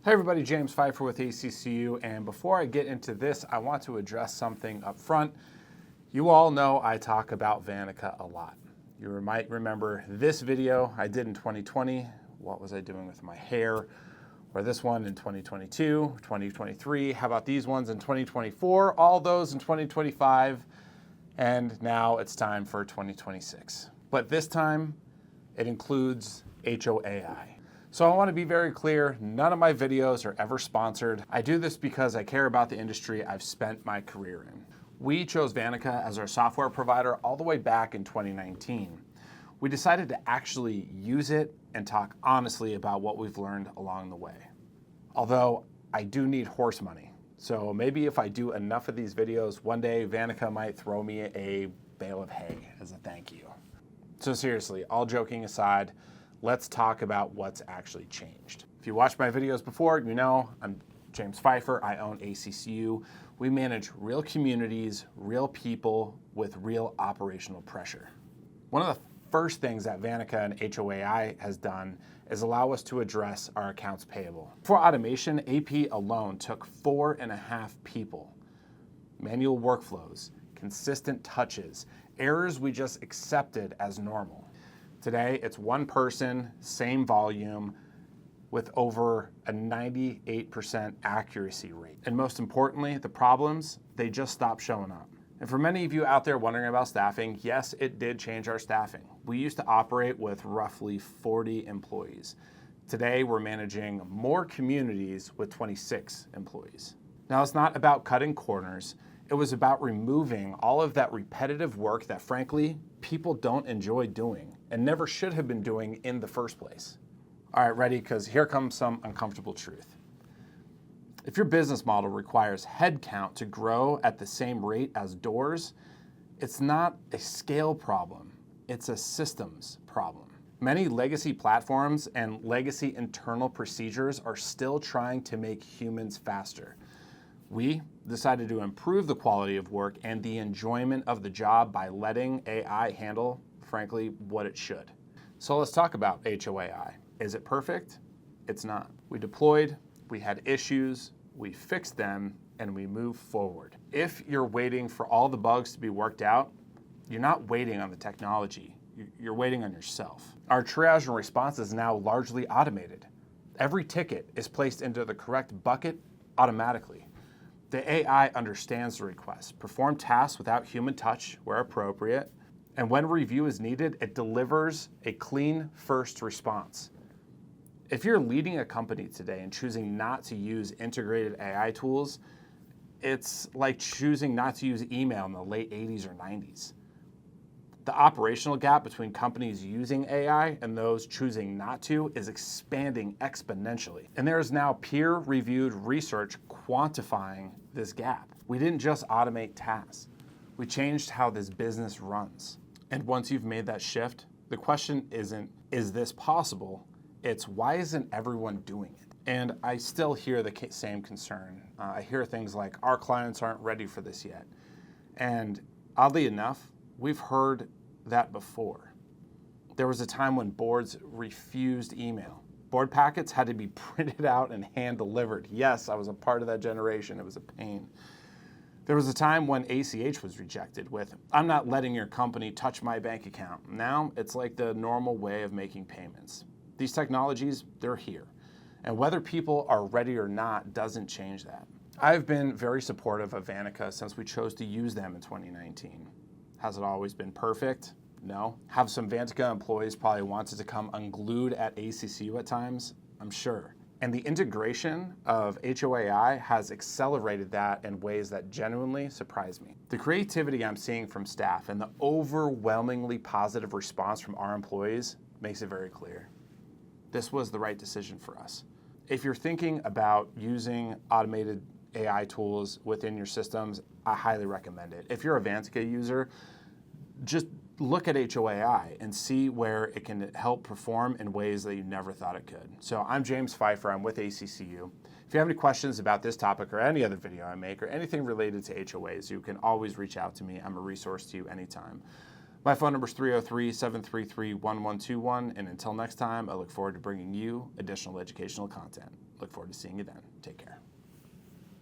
Hey everybody, James Pfeiffer with ACCU, and before I get into this, I want to address something up front. You all know I talk about Vantaca a lot. You might remember this video I did in 2020, what was I doing with my hair, or this one in 2022, 2023, how about these ones in 2024, all those in 2025, and now it's time for 2026. But this time, it includes HOAi. So I want to be very clear, none of my videos are ever sponsored. I do this because I care about the industry I've spent my career in. We chose Vantaca as our software provider all the way back in 2019. We decided to actually use it and talk honestly about what we've learned along the way. Although I do need horse money. So maybe if I do enough of these videos, one day Vantaca might throw me a bale of hay as a thank you. So seriously, all joking aside, let's talk about what's actually changed. If you watched my videos before, you know I'm James Pfeiffer. I own ACCU. We manage real communities, real people with real operational pressure. One of the first things that Vantaca and HOAi has done is allow us to address our accounts payable. For automation, AP alone took 4.5 people. Manual workflows, consistent touches, errors we just accepted as normal. Today, it's one person, same volume, with over a 98% accuracy rate. And most importantly, the problems, they just stopped showing up. And for many of you out there wondering about staffing, yes, it did change our staffing. We used to operate with roughly 40 employees. Today, we're managing more communities with 26 employees. Now, it's not about cutting corners. It was about removing all of that repetitive work that, frankly, people don't enjoy doing and never should have been doing in the first place. All right, ready? Because here comes some uncomfortable truth. If your business model requires headcount to grow at the same rate as doors, it's not a scale problem, it's a systems problem. Many legacy platforms and legacy internal procedures are still trying to make humans faster. We decided to improve the quality of work and the enjoyment of the job by letting AI handle, frankly, what it should. So let's talk about HOAi. Is it perfect? It's not. We deployed, we had issues, we fixed them, and we moved forward. If you're waiting for all the bugs to be worked out, you're not waiting on the technology, you're waiting on yourself. Our triage and response is now largely automated. Every ticket is placed into the correct bucket automatically. The AI understands the request, performs tasks without human touch where appropriate, and when review is needed, it delivers a clean first response. If you're leading a company today and choosing not to use integrated AI tools, it's like choosing not to use email in the late 80s or 90s. The operational gap between companies using AI and those choosing not to is expanding exponentially. And there is now peer-reviewed research quantifying this gap. We didn't just automate tasks. We changed how this business runs. And once you've made that shift, the question isn't, is this possible? It's, why isn't everyone doing it? And I still hear the same concern. I hear things like, our clients aren't ready for this yet. And oddly enough, we've heard that before. There was a time when boards refused email. Board packets had to be printed out and hand delivered. Yes, I was a part of that generation. It was a pain. There was a time when ACH was rejected with, I'm not letting your company touch my bank account. Now it's like the normal way of making payments. These technologies, they're here. And whether people are ready or not doesn't change that. I've been very supportive of Vantaca since we chose to use them in 2019. Has it always been perfect? No. Have some Vantaca employees probably wanted to come unglued at ACCU at times? I'm sure. And the integration of HOAi has accelerated that in ways that genuinely surprise me. The creativity I'm seeing from staff and the overwhelmingly positive response from our employees makes it very clear. This was the right decision for us. If you're thinking about using automated AI tools within your systems, I highly recommend it. If you're a Vantaca user, just look at HOAi and see where it can help perform in ways that you never thought it could. So I'm James Pfeiffer, I'm with ACCU. If you have any questions about this topic or any other video I make or anything related to HOAs, you can always reach out to me. I'm a resource to you anytime. My phone number is 303-733-1121, and until next time, I look forward to bringing you additional educational content. Look forward to seeing you then. Take care.